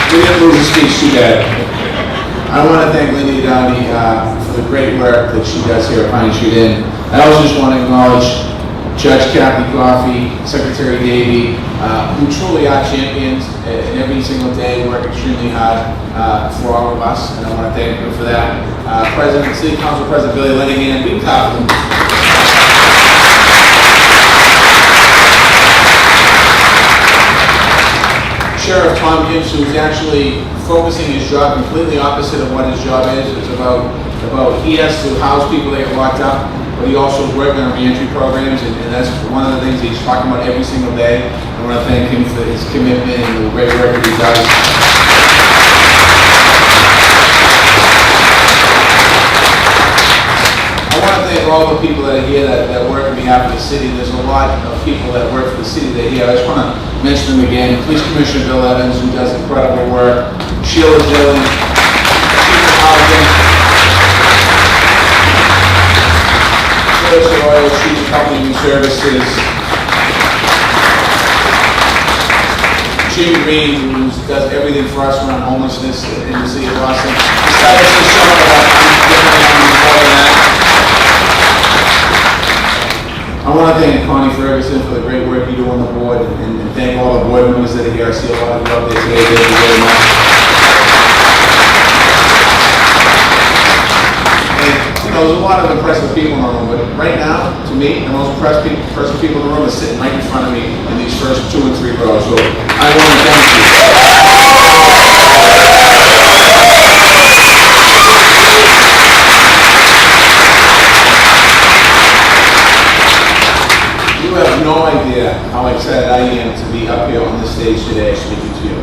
We didn't lose the speech too bad. I want to thank Lindy Downey for the great work that she does here at Pine Street Inn. I also just want to acknowledge Judge Kathy Coffey, Secretary Davey, who truly are champions and every single day work extremely hard for all of us, and I want to thank them for that. City Council President Billy Linehan, big clap for them. Sheriff Tom Gibbs, who's actually focusing his job completely opposite of what his job is. It's about he has to house people that get locked up, but he also is working on reentry programs, and that's one of the things he's talking about every single day. I want to thank him for his commitment and the great work that he does. I want to thank all the people that are here that work on behalf of the city. There's a lot of people that work for the city that are here. I just want to mention them again. Police Commissioner Bill Evans, who does incredible work. Sheila Dillon, Chief of Housing. Phyllis Royal, Chief of Health and Human Services. Jim Green, who does everything for us around homelessness in the city of Boston. Besides the show, I want to thank Connie Ferguson for the great work you do on the board, and thank all the board members that are here. I see a lot of you up there today. Thank you very much. And, there's a lot of impressive people in the room, but right now, to me, the most impressive people in the room are sitting right in front of me in these first 2 and 3 rows. So I want to thank you. You have no idea how excited I am to be up here on this stage today speaking to you.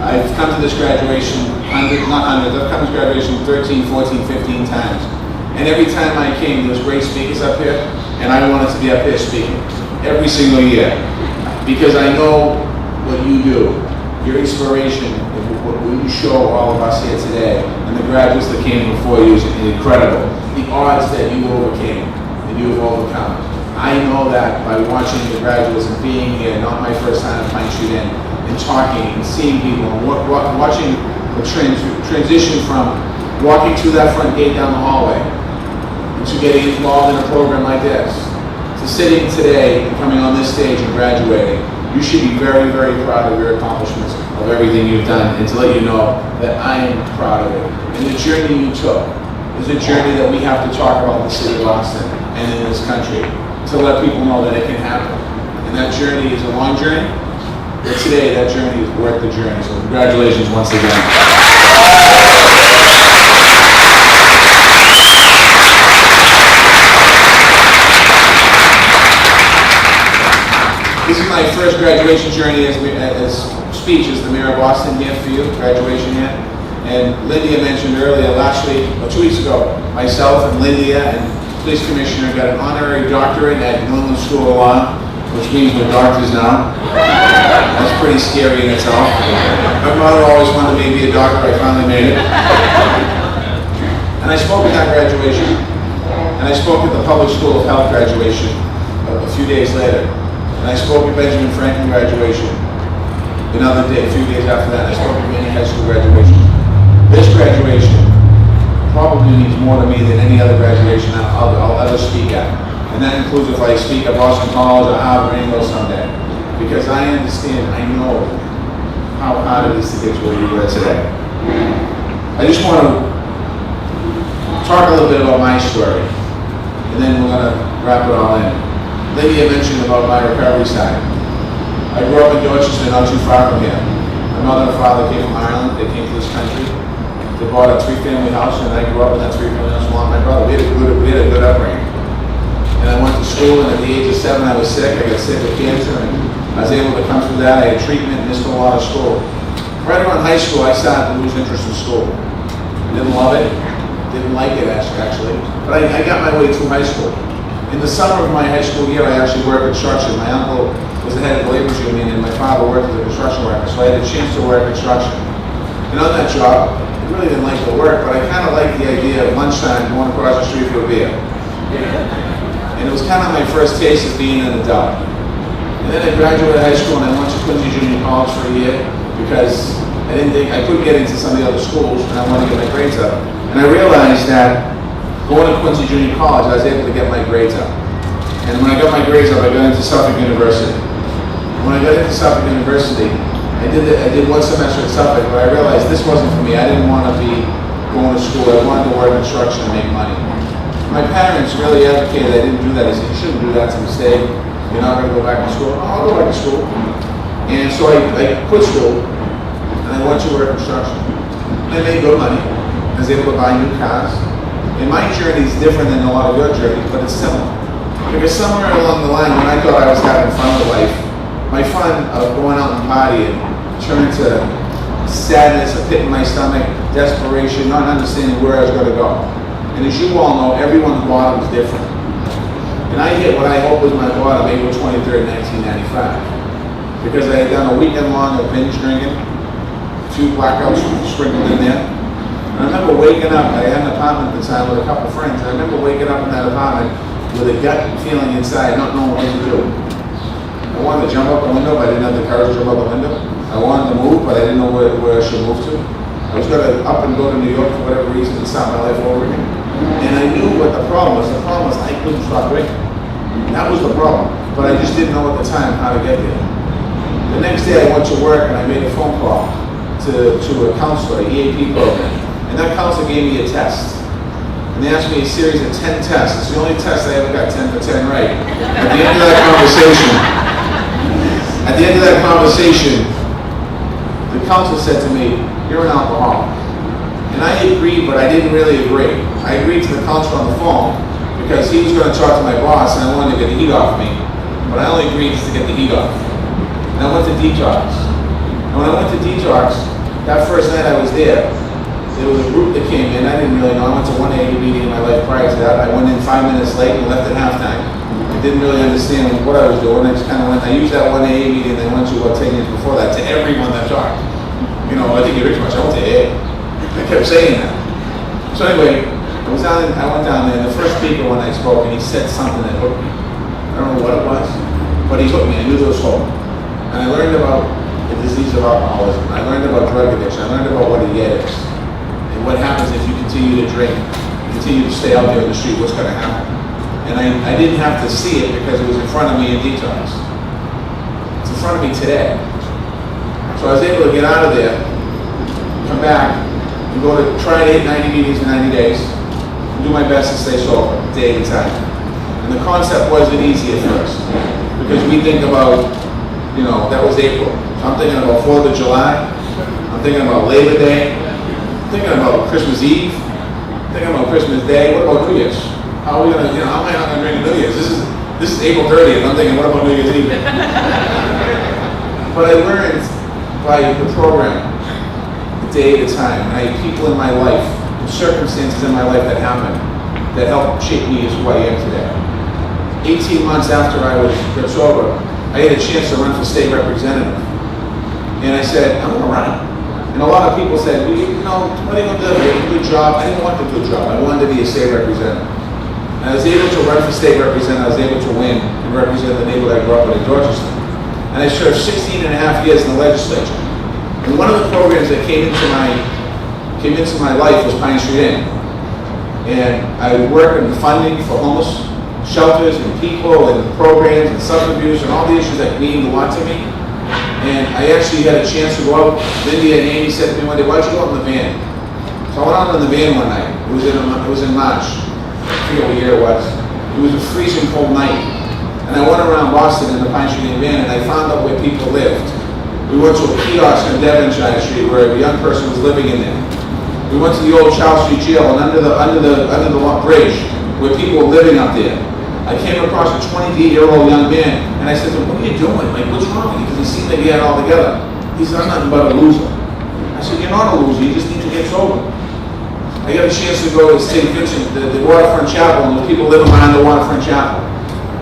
I've come to this graduation, I've come to this graduation 13, 14, 15 times. And every time I came, there was great speakers up here, and I wanted to be up here speaking every single year. Because I know what you do, your inspiration, what you show all of us here today, and the graduates that came before you is incredible. The odds that you overcame, and you have overcome. I know that by watching the graduates and being here, not my first time at Pine Street Inn, and talking and seeing people, and watching the transition from walking through that front gate down the hallway, and to getting involved in a program like this, to sitting today and coming on this stage and graduating. You should be very, very proud of your accomplishments, of everything you've done, and to let you know that I am proud of it. And the journey you took is a journey that we have to talk about in the city of Boston and in this country, to let people know that it can happen. And that journey is a long journey, but today that journey is worth the journey. So congratulations once again. This is my first graduation journey as speech as the Mayor of Boston here for you, graduation here. And Lydia mentioned earlier, last week, or 2 weeks ago, myself and Lydia and Police Commissioner got an honorary doctorate at New England School of Law, which means we're doctors now. That's pretty scary in itself. My mother always wanted me to be a doctor. I finally made it. And I spoke at that graduation. And I spoke at the Public School of Health graduation a few days later. And I spoke at Benjamin Franklin graduation another day, a few days after that. I spoke at many high school graduations. This graduation probably means more to me than any other graduation I'll ever speak at. And that includes if I speak at Boston College or Harvard or English someday. Because I understand, I know how hard it is to get to where you are today. I just want to talk a little bit about my story, and then we're going to wrap it all in. Lydia mentioned about my recovery side. I grew up in Dorchester, not too far from here. My mother and father came from Ireland. They came to this country. They bought a 3-family house, and I grew up in that 3-family house along with my brother. We had a good upbringing. And I went to school, and at the age of 7, I was sick. I got sick with cancer, and I was able to come through that. I had treatment, missed a lot of school. Right around high school, I started to lose interest in school. Didn't love it. Didn't like it, actually. But I got my way through high school. In the summer of my high school year, I actually worked construction. My uncle was the head of the labor union, and my father worked as a construction worker, so I had a chance to work construction. And on that job, I really didn't like the work, but I kind of liked the idea of lunchtime going across the street for a beer. And it was kind of my first taste of being an adult. And then I graduated high school, and I went to Quincy Junior College for a year, because I couldn't get into some of the other schools, and I wanted to get my grades up. And I realized that going to Quincy Junior College, I was able to get my grades up. And when I got my grades up, I got into Suffolk University. When I got into Suffolk University, I did one semester at Suffolk, but I realized this wasn't for me. I didn't want to be going to school. I wanted to work construction and make money. My parents really advocated I didn't do that. They said, you shouldn't do that, it's a mistake. You're not going to go back to school. Oh, I'll go back to school. And so I quit school, and I went to work construction. And I made good money. I was able to buy new cars. And my journey is different than a lot of your journeys, but it's similar. Because somewhere along the line, when I thought I was having fun with life, my fun of going out and partying turned to sadness, a pit in my stomach, desperation, not understanding where I was going to go. And as you all know, everyone's bottom is different. And I hit what I hope was my bottom April 23rd, 1995. Because I had done a weekend long of binge drinking, a few blackouts sprinkled in there. And I remember waking up, I had an apartment at the time with a couple of friends, and I remember waking up in that apartment with a gut feeling inside, not knowing what to do. I wanted to jump out the window, but I didn't have the courage to jump out the window. I wanted to move, but I didn't know where I should move to. I was going to up and go to New York for whatever reason and start my life over again. And I knew what the problem was. The problem was I couldn't stop drinking. That was the problem. But I just didn't know at the time how to get there. The next day I went to work and I made a phone call to a counselor, an EAP program. And that counselor gave me a test. And they asked me a series of 10 tests. It's the only test I ever got 10 for 10 right. At the end of that conversation, the counselor said to me, you're an alcoholic. And I agreed, but I didn't really agree. I agreed to the counselor on the phone because he was going to talk to my boss and I wanted to get the heat off me. But I only agreed to get the heat off. And I went to detox. And when I went to detox, that first night I was there was a group that came in. I didn't really know. I went to one AA meeting in my life prior to that. I went in 5 minutes late and left at halftime. I didn't really understand what I was doing. I just kind of went, I used that one AA meeting and then went to about 10 years before that to everyone that talked. You know, I think you're rich much. I went to AA. I kept saying that. So anyway, I went down there and the first speaker when I spoke and he said something that hooked me. I don't know what it was, but he hooked me. I knew there was hope. And I learned about the disease of alcoholism. I learned about drug addiction. I learned about what it is. And what happens if you continue to drink, continue to stay out there in the street, what's going to happen. And I didn't have to see it because it was in front of me in detox. It's in front of me today. So I was able to get out of there, come back, and go to try to hit 90 meetings in 90 days, and do my best to stay sober, day at a time. And the concept wasn't easy at first, because we think about, you know, that was April. So I'm thinking about 4th of July, I'm thinking about Labor Day, I'm thinking about Christmas Eve, I'm thinking about Christmas Day, what about New Year's? How are we gonna, you know, how am I not gonna drink New Year's? This is April 30th, I'm thinking, what about New Year's Eve? But I learned by the program, a day at a time. And I had people in my life, and circumstances in my life that happened, that helped shape me as who I am today. 18 months after I got sober, I had a chance to run for state representative. And I said, I'm gonna run. And a lot of people said, well, you know, what are you gonna do? You have a good job. I didn't want the good job. I wanted to be a state representative. And I was able to run for state representative. I was able to win and represent the neighborhood I grew up in Dorchester. And I served 16 and a half years in the legislature. And one of the programs that came into my life was Pine Street Inn. And I would work in funding for homeless shelters and people and programs and substance abuse and all the issues that mean a lot to me. And I actually had a chance to go out. Lindy and Amy said to me one day, why'd you go out in the van? So I went out in the van one night. It was in March. I forget what year it was. It was a freezing cold night. And I went around Boston in the Pine Street Inn van and I found out where people lived. We went to a kiosk in Devonshire Street where a young person was living in there. We went to the old Charles Street Jail and under the bridge where people were living up there. I came across a 28-year-old young man and I said to him, what are you doing? Like, what's wrong with you? Because he seemed like he had it all together. He said, I'm nothing but a loser. I said, you're not a loser, you just need to get sober. I got a chance to go to St. Vincent, the waterfront chapel, and there were people living behind the waterfront chapel.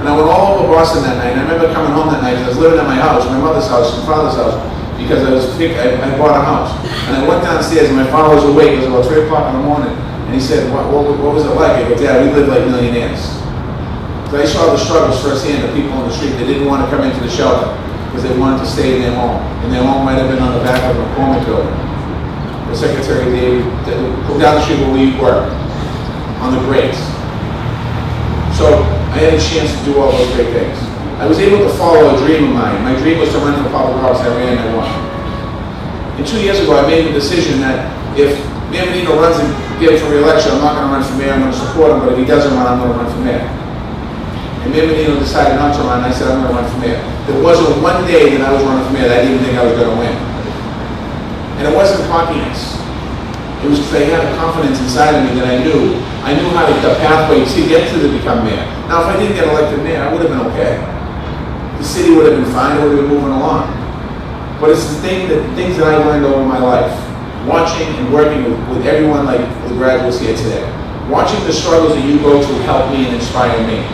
And I went all over Boston that night, and I remember coming home that night, I was living at my house, my mother's house, and father's house, because I bought a house. And I went downstairs, and my father was awake, it was about 3 o'clock in the morning, and he said, what was it like? I go, Dad, we lived like millionaires. So I saw the struggles firsthand of people on the street that didn't want to come into the shelter. because they wanted to stay in their home. And their home might have been on the back of a McCormick building. The Secretary David, go down the street where we work, on the grades. So I had a chance to do all those great things. I was able to follow a dream of mine. My dream was to run for public office. I ran and I won. And 2 years ago, I made the decision that if Mayor Menino runs and gets for re-election, I'm not going to run for mayor. I'm going to support him, but if he doesn't run, I'm going to run for mayor. And Mayor Menino decided not to run, and I said I'm going to run for mayor. There wasn't one day that I was running for mayor that I didn't think I was going to win. And it wasn't cockiness. It was because I had a confidence inside of me that I knew how the pathway to get to become mayor. Now, if I didn't get elected mayor, I would have been okay. The city would have been fine. It would have been moving along. But it's the things that I learned over my life, watching and working with everyone like the graduates here today. Watching the struggles that you go through helped me and inspire me.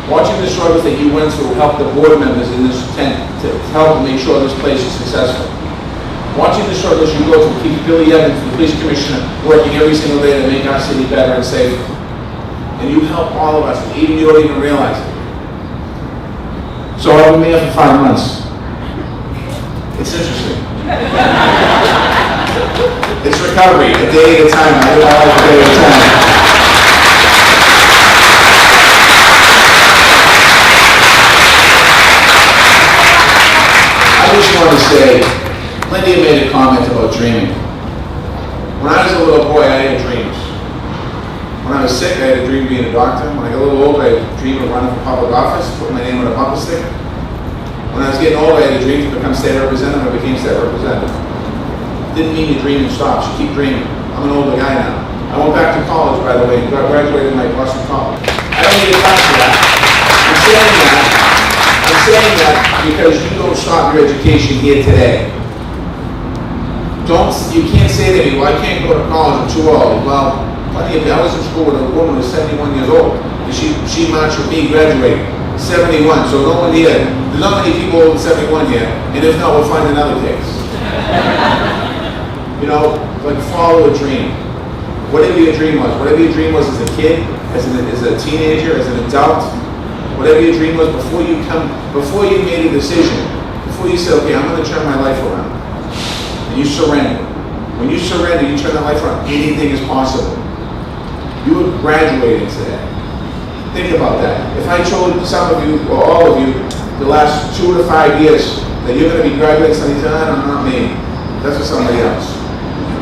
Watching the struggles that you went through helped the board members in this tent to help make sure this place is successful. Watching the struggles you go through keep Billy Evans, the police commissioner, working every single day to make our city better and safer. And you help all of us, even you don't even realize it. So I've been mayor for 5 months. It's interesting. It's recovery, a day at a time. I live my life a day at a time. I just want to say, Lindy made a comment about dreaming. When I was a little boy, I had dreams. When I was sick, I had a dream of being a doctor. When I got a little older, I had a dream of running for public office, putting my name on a bumper sticker. When I was getting older, I had a dream to become state representative. I became state representative. Didn't mean your dreaming stops. You keep dreaming. I'm an older guy now. I went back to college, by the way, and graduated from Boston College. I don't need to talk to that. I'm saying that because you don't stop your education here today. You can't say to me, well, I can't go to college, I'm too old. Well, plenty of, I was in school with a woman who's 71 years old, and she marched with me, graduated, 71, so no one here, there's not many people over 71 here, and if not, we'll find another case. You know, like follow a dream. Whatever your dream was as a kid, as a teenager, as an adult, whatever your dream was before you made a decision, before you said, okay, I'm going to turn my life around. You surrender. When you surrender, you turn that life around. Anything is possible. You have graduated today. Think about that. If I told some of you, or all of you, the last 2 to 5 years that you're going to be graduating, somebody said, no, not me. That's for somebody else.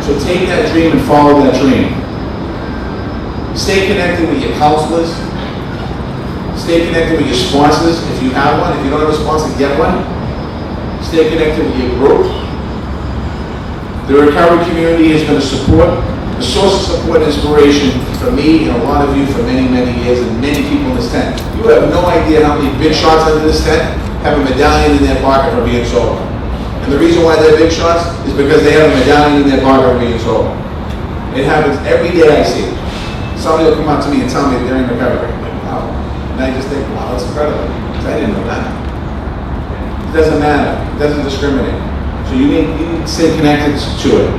So take that dream and follow that dream. Stay connected with your counselors. Stay connected with your sponsors. If you have one, if you don't have a sponsor, get one. Stay connected with your group. The recovery community has been a source of support and inspiration for me and a lot of you for many, many years, and many people in this tent. You have no idea how many big shots under this tent have a medallion in their pocket for being sober. And the reason why they're big shots is because they have a medallion in their pocket for being sober. It happens every day I see it. Somebody will come up to me and tell me that they're in recovery. I'm like, wow. And I just think, wow, that's incredible. Because I didn't know that. It doesn't matter. It doesn't discriminate. So you need to stay connected to it,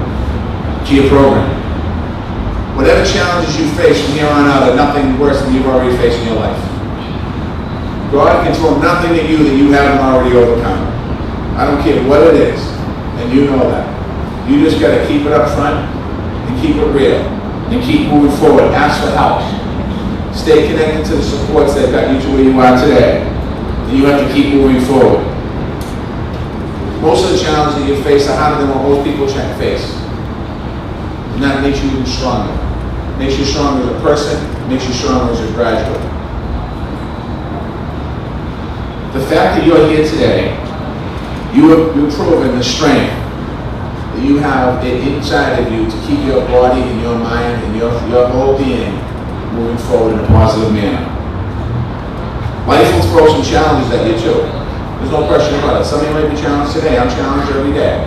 to your program. Whatever challenges you face from here on out are nothing worse than you've already faced in your life. God can throw nothing at you that you haven't already overcome. I don't care what it is, and you know that. You just got to keep it up front and keep it real and keep moving forward. Ask for help. Stay connected to the supports that got you to where you are today. And you have to keep moving forward. Most of the challenges that you face are harder than what most people face. And that makes you even stronger. Makes you stronger as a person, makes you stronger as a graduate. The fact that you're here today, you've proven the strength that you have inside of you to keep your body and your mind and your whole being moving forward in a positive manner. Life will throw some challenges at you too. There's no question about it. Some of you might be challenged today. I'm challenged every day.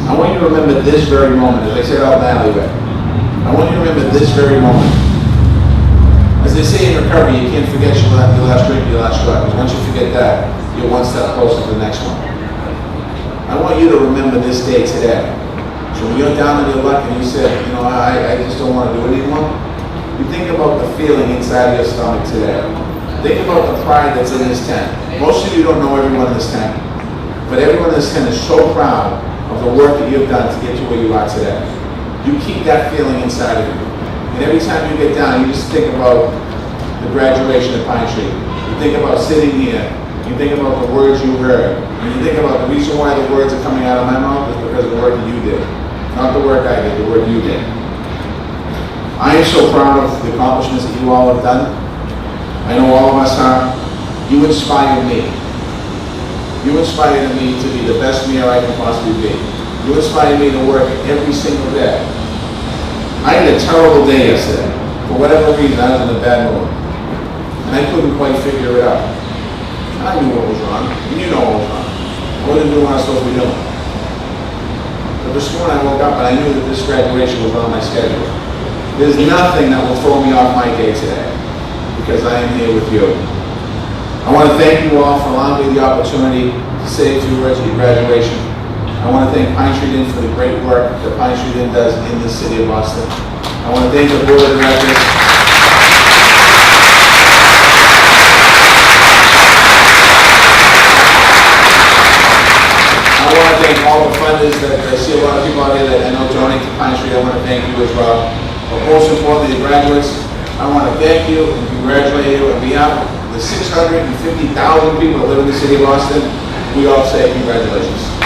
I want you to remember this very moment. As I said out in the alleyway, I want you to remember this very moment. As they say in recovery, you can't forget your last drink, your last shot. Because once you forget that, you're one step closer to the next one. I want you to remember this day today. So when you're down on your luck and you say, I just don't want to do it anymore, you think about the feeling inside your stomach today. Think about the pride that's in this tent. Most of you don't know everyone in this tent, but everyone in this tent is so proud of the work that you've done to get to where you are today. You keep that feeling inside of you. And every time you get down, you just think about the graduation at Pine Tree. You think about sitting here. You think about the words you heard. And you think about the reason why the words are coming out of my mouth is because of the work that you did. Not the work I did, the work you did. I am so proud of the accomplishments that you all have done. I know all of us are. You inspired me. You inspired me to be the best mayor I can possibly be. You inspired me to work every single day. I had a terrible day yesterday. For whatever reason, I was in a bad mood. And I couldn't quite figure it out. I knew what was wrong, and you know what was wrong. I wasn't doing what I was supposed to be doing. But this morning I woke up and I knew that this graduation was on my schedule. There's nothing that will throw me off my day today, because I am here with you. I want to thank you all for allowing me the opportunity to say a few words at your graduation. I want to thank Pine Street Inn for the great work that Pine Street Inn does in the city of Boston. I want to thank the board of directors. I want to thank all the funders that I see a lot of people out here that I know donate to Pine Street. I want to thank you as well. But most importantly, the graduates, I want to thank you and congratulate you on behalf of the 650,000 people that live in the city of Boston. We all say congratulations.